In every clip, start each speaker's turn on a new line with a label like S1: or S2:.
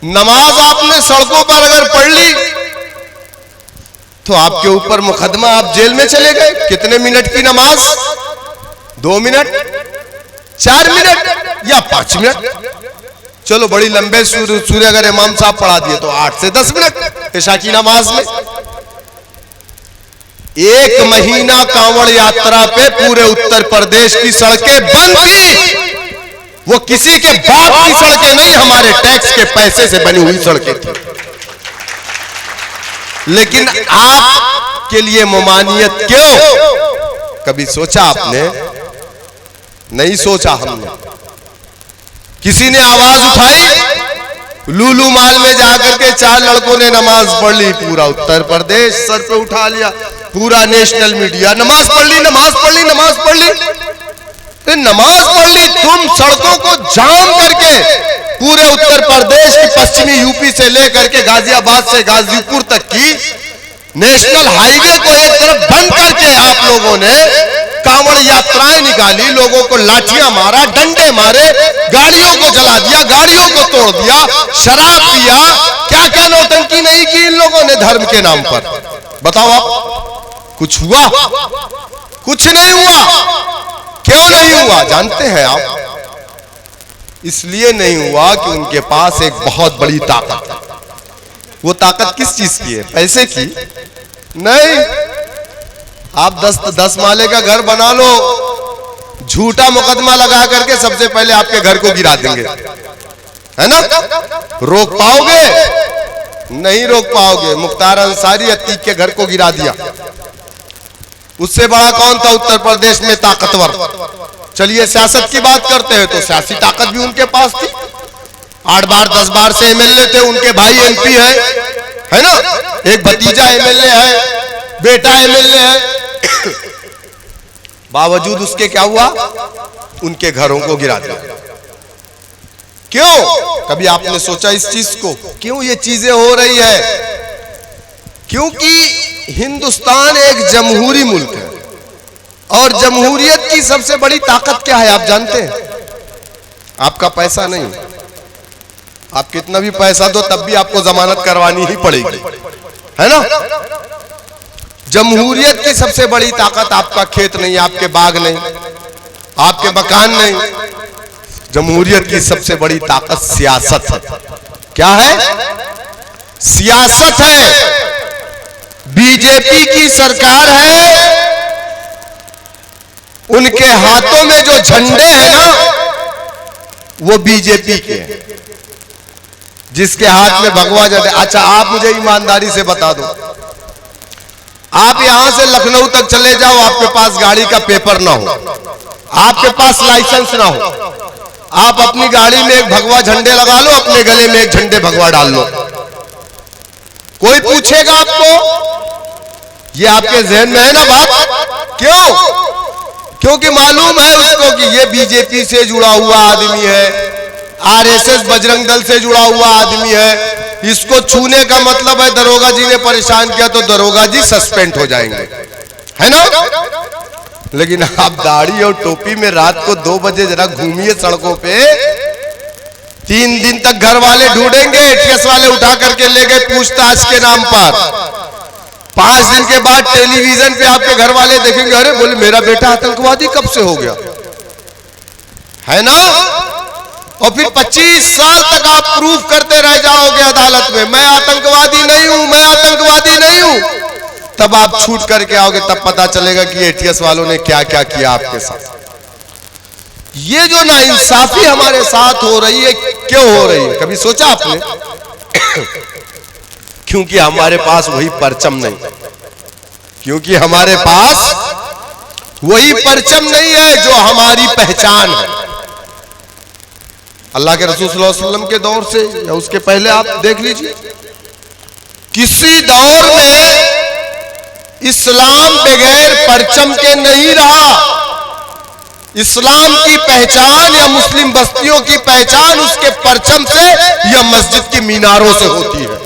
S1: नमाज आपने सड़कों पर अगर पढ़ ली तो आपके ऊपर मुकदमा, आप जेल में चले गए। कितने मिनट की नमाज? 2 मिनट, 4 मिनट या 5 मिनट। चलो बड़ी लंबे सूर्य अगर इमाम साहब पढ़ा दिए तो 8 से 10 मिनट ईशा की नमाज में। 1 महीना कांवड़ यात्रा पे पूरे उत्तर प्रदेश की सड़कें बंद थी। वो किसी के बाप की सड़कें नहीं, हमारे टैक्स के पैसे से बनी हुई सड़कें थी। लेकिन आपके लिए ममानियत क्यों? कभी सोचा आपने? नहीं सोचा हमने। किसी ने आवाज उठाई, लूलू माल में जाकर के 4 लड़कों ने नमाज पढ़ ली, पूरा उत्तर प्रदेश सर पे उठा लिया, पूरा नेशनल मीडिया नमाज पढ़ ली, नमाज पढ़ ली, नमाज पढ़ ली। नमाज पढ़ ली, तुम सड़कों को जाम करके पूरे उत्तर प्रदेश की पश्चिमी यूपी से लेकर के गाजियाबाद से गाजीपुर तक की नेशनल हाईवे को एक तरफ बंद करके आप लोगों ने कांवड़ यात्राएं निकाली, लोगों को लाठियां मारा, डंडे मारे, गाड़ियों को जला दिया, गाड़ियों को तोड़ दिया, शराब पिया, क्या क्या नौटंकी नहीं की इन लोगों ने धर्म के नाम पर। बताओ आप, कुछ हुआ? कुछ नहीं हुआ। क्यों नहीं हुआ जानते हैं आप? इसलिए नहीं हुआ कि उनके पास एक बहुत बड़ी ताकत है। वो ताकत किस चीज की है? पैसे की नहीं। आप 10 माले का घर बना लो, झूठा मुकदमा लगा करके सबसे पहले आपके घर को गिरा देंगे, है ना? रोक पाओगे? नहीं रोक पाओगे। मुख्तार अंसारी अतीक के घर को गिरा दिया। उससे बड़ा कौन था उत्तर प्रदेश में ताकतवर? चलिए सियासत की बात करते हैं तो सियासी ताकत भी उनके पास थी। 8 बार 10 बार से एमएलए थे, उनके भाई एमपी है ना? एक भतीजा एमएलए है, बेटा एमएलए है। बावजूद उसके क्या हुआ? उनके घरों को गिरा दिया। क्यों? कभी आपने सोचा इस चीज को? क्यों ये चीजें हो रही है? क्योंकि हिंदुस्तान एक जमहूरी मुल्क है और जमहूरियत की सबसे बड़ी ताकत क्या है आप जानते हैं? आपका पैसा नहीं। आप कितना भी पैसा दो तब भी आपको जमानत करवानी ही पड़ेगी, है ना? जमहूरियत की सबसे बड़ी ताकत आपका खेत नहीं, आपके बाग नहीं, आपके मकान नहीं। जमहूरियत की सबसे बड़ी ताकत सियासत है। क्या है? सियासत है। बीजेपी की सरकार है, उनके हाथों में जो झंडे हैं ना वो बीजेपी के हैं। जिसके हाथ में भगवा झंडे। अच्छा आप मुझे ईमानदारी से बता दो, आप यहां से लखनऊ तक चले जाओ, आपके पास गाड़ी का पेपर ना हो, आपके पास लाइसेंस ना हो, आप अपनी गाड़ी में एक भगवा झंडे लगा लो, अपने गले में एक झंडे भगवा डाल लो, कोई पूछेगा आपको? ये आपके जहन में है ना बात? क्यों? क्योंकि मालूम है उसको कि ये बीजेपी से जुड़ा हुआ आदमी है, आरएसएस बजरंग दल से जुड़ा हुआ आदमी है। इसको छूने का मतलब है दरोगा जी ने परेशान किया तो दरोगा जी सस्पेंड हो जाएंगे, है ना? लेकिन आप दाढ़ी और टोपी में रात को 2 बजे जरा घूमिए सड़कों पे, 3 दिन तक घर वाले ढूंढेंगे, एटीएस वाले उठा करके ले गए पूछताछ के नाम पर। 5 दिन के बाद टेलीविजन पे आपके घर वाले देखेंगे, अरे बोले मेरा बेटा आतंकवादी कब से हो गया, है ना? और फिर 25 साल तक आप प्रूफ करते रह जाओगे अदालत में, मैं आतंकवादी नहीं हूं, मैं आतंकवादी नहीं हूं। तब आप छूट करके आओगे, तब पता चलेगा कि एटीएस वालों ने क्या क्या किया आपके साथ। ये जो नाइंसाफी हमारे साथ हो रही है, क्यों हो रही है? कभी सोचा आपने? क्योंकि हमारे पास वही परचम नहीं, क्योंकि हमारे पास वही परचम नहीं है जो हमारी पहचान है। अल्लाह के रसूल सल्लल्लाहु अलैहि वसल्लम के दौर से या उसके पहले आप देख लीजिए, किसी दौर में इस्लाम बगैर परचम के नहीं रहा। इस्लाम की पहचान या मुस्लिम बस्तियों की पहचान उसके परचम से या मस्जिद की मीनारों से होती है।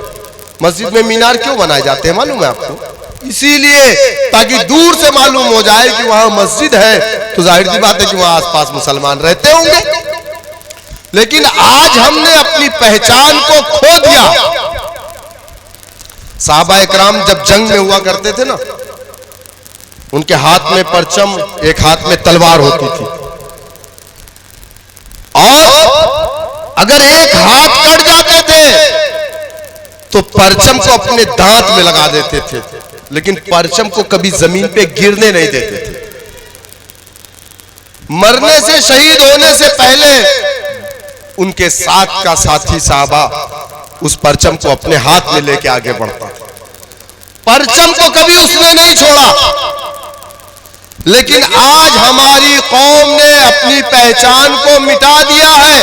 S1: मस्जिद में मीनार क्यों बनाए जाते हैं मालूम है आपको? इसीलिए ताकि दूर से मालूम हो जाए कि वहां मस्जिद है, तो जाहिर सी बात है कि वहां आसपास मुसलमान रहते होंगे। लेकिन आज हमने अपनी पहचान को खो दिया। साहबा इकराम जब जंग में हुआ करते थे ना, उनके हाथ में परचम, एक हाथ में तलवार होती थी, और अगर एक हाथ कट जाते थे तो परचम को अपने दांत में लगा देते थे, लेकिन परचम को कभी जमीन पे गिरने नहीं देते थे। मरने से, शहीद होने से पहले उनके साथ का साथी साहबा उस परचम को अपने हाथ में लेके आगे बढ़ता था। परचम को कभी उसने नहीं छोड़ा। लेकिन आज हमारी कौम ने अपनी पहचान को मिटा दिया है।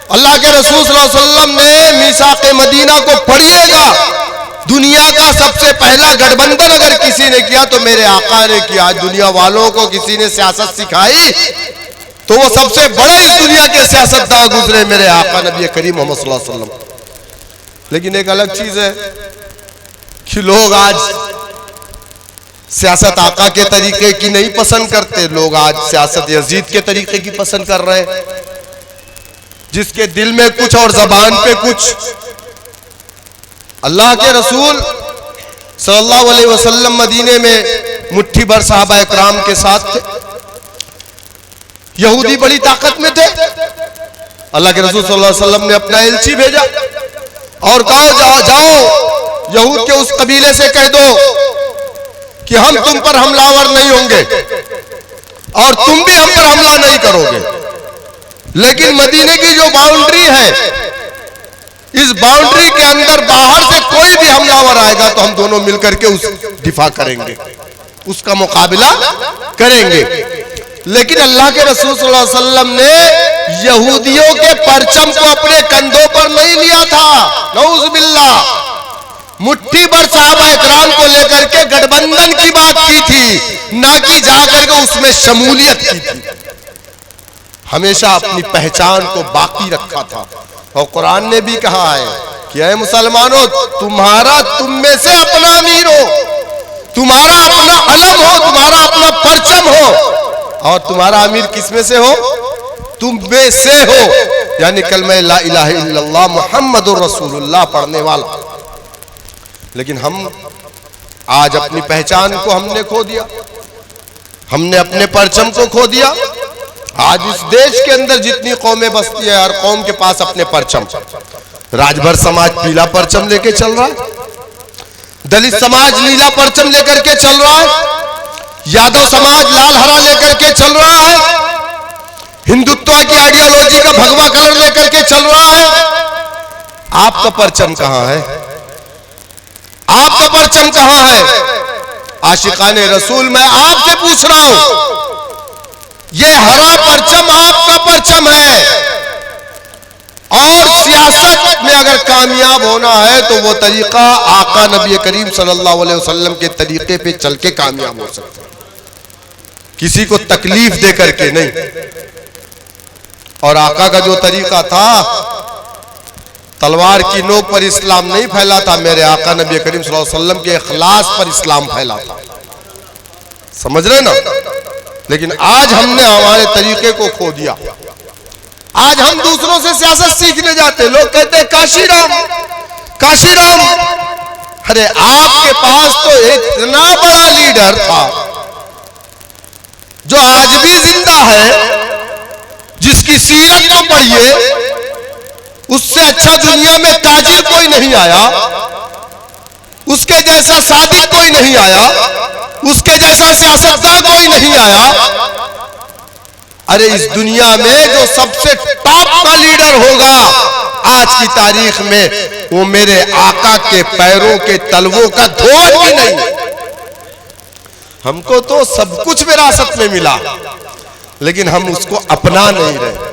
S1: अल्लाह के रसूल सल्लल्लाहु अलैहि वसल्लम ने मीसाक़े मदीना को पढ़िएगा, दुनिया का सबसे पहला गठबंधन अगर किसी ने किया तो मेरे आका ने किया। दुनिया वालों को किसी ने सियासत सिखाई तो वो सबसे बड़े इस दुनिया के सियासतदान गुजरे मेरे आका नबी करीम मोहम्मद सल्लल्लाहु अलैहि वसल्लम। लेकिन एक अलग चीज है कि लोग आज सियासत आका के तरीके की नहीं पसंद करते, लोग आज सियासत यजीद के तरीके की पसंद कर रहे हैं, जिसके दिल में कुछ और जबान पे कुछ। अल्लाह के रसूल सल्लल्लाहु अलैहि वसल्लम मदीने में मुट्ठी भर सहाबा इकराम के साथ थे। यहूदी बड़ी ताकत में थे। अल्लाह के रसूल सल्लल्लाहु अलैहि वसल्लम ने अपना एलची भेजा और कहा, जाओ यहूद के उस कबीले से कह दो कि हम तुम पर हमलावर नहीं होंगे और तुम भी हम पर हमला नहीं करोगे, लेकिन मदीने की जो बाउंड्री है, इस बाउंड्री के अंदर बाहर से कोई भी हमलावर आएगा तो हम दोनों मिलकर के उस दिफा करेंगे, उसका मुकाबला करेंगे। लेकिन अल्लाह के रसूल सल्लल्लाहु अलैहि वसल्लम ने यहूदियों के परचम को अपने कंधों पर नहीं लिया था, नऊज़ बिल्लाह। मुट्ठी भर सहाबा इकराम को लेकर के गठबंधन की बात की थी, ना कि जाकर के उसमें शमूलियत की थी। हमेशा अपनी पहचान को बाकी रखा था। और कुरान ने भी कहा है कि ऐ मुसलमानों, तुम्हारा तुम में से अपना अमीर हो, तुम्हारा अपना अलम हो, तुम्हारा अपना परचम हो, और तुम्हारा अमीर किसमें से हो? तुम में से हो, यानी कलमा ला इलाहा इल्लल्लाह मुहम्मदुर रसूलुल्लाह पढ़ने वाला। लेकिन हम आज अपनी पहचान को हमने खो दिया, हमने अपने परचम को खो दिया। आज इस देश के अंदर जितनी कौमें बसती है, हर कौम के पास अपने परचम। राजभर समाज पीला परचम लेके चल रहा है, दलित समाज नीला परचम लेकर के चल रहा है, यादव समाज लाल हरा लेकर के चल रहा है, हिंदुत्व की आइडियोलॉजी का भगवा कलर लेकर के चल रहा है। आपका परचम कहां है? आपका परचम कहां है? आशिकाने रसूल, मैं आपसे पूछ रहा हूं, ये हरा परचम आपका परचम है, और सियासत में अगर कामयाब होना है तो वो तरीका आका नबी करीम सल्लल्लाहु अलैहि वसल्लम के तरीके पे चल के कामयाब हो सकता है, किसी को तकलीफ दे करके नहीं। और आका का जो तरीका था, तलवार की नोक पर इस्लाम नहीं फैला था, मेरे आका नबी करीम सल्लल्लाहु अलैहि वसल्लम के इखलास पर इस्लाम फैला था। समझ रहे ना? लेकिन आज हमने हमारे तरीके को खो दिया। आज हम दूसरों से सियासत सीखने जाते, लोग कहते हैं काशीराम काशीराम। अरे आपके पास तो एक इतना बड़ा लीडर था जो आज भी जिंदा है, जिसकी सीरत को पढ़िए, उससे अच्छा दुनिया में ताजिर कोई नहीं आया, उसके जैसा सादिक कोई नहीं आया, उसके जैसा सियासतदान कोई नहीं आया। अरे इस दुनिया में जो सबसे टॉप का लीडर होगा आज की तारीख में, वो मेरे आका के पैरों के तलवों का धोल भी नहीं। हमको तो सब कुछ विरासत में मिला, लेकिन हम उसको अपना नहीं रहे।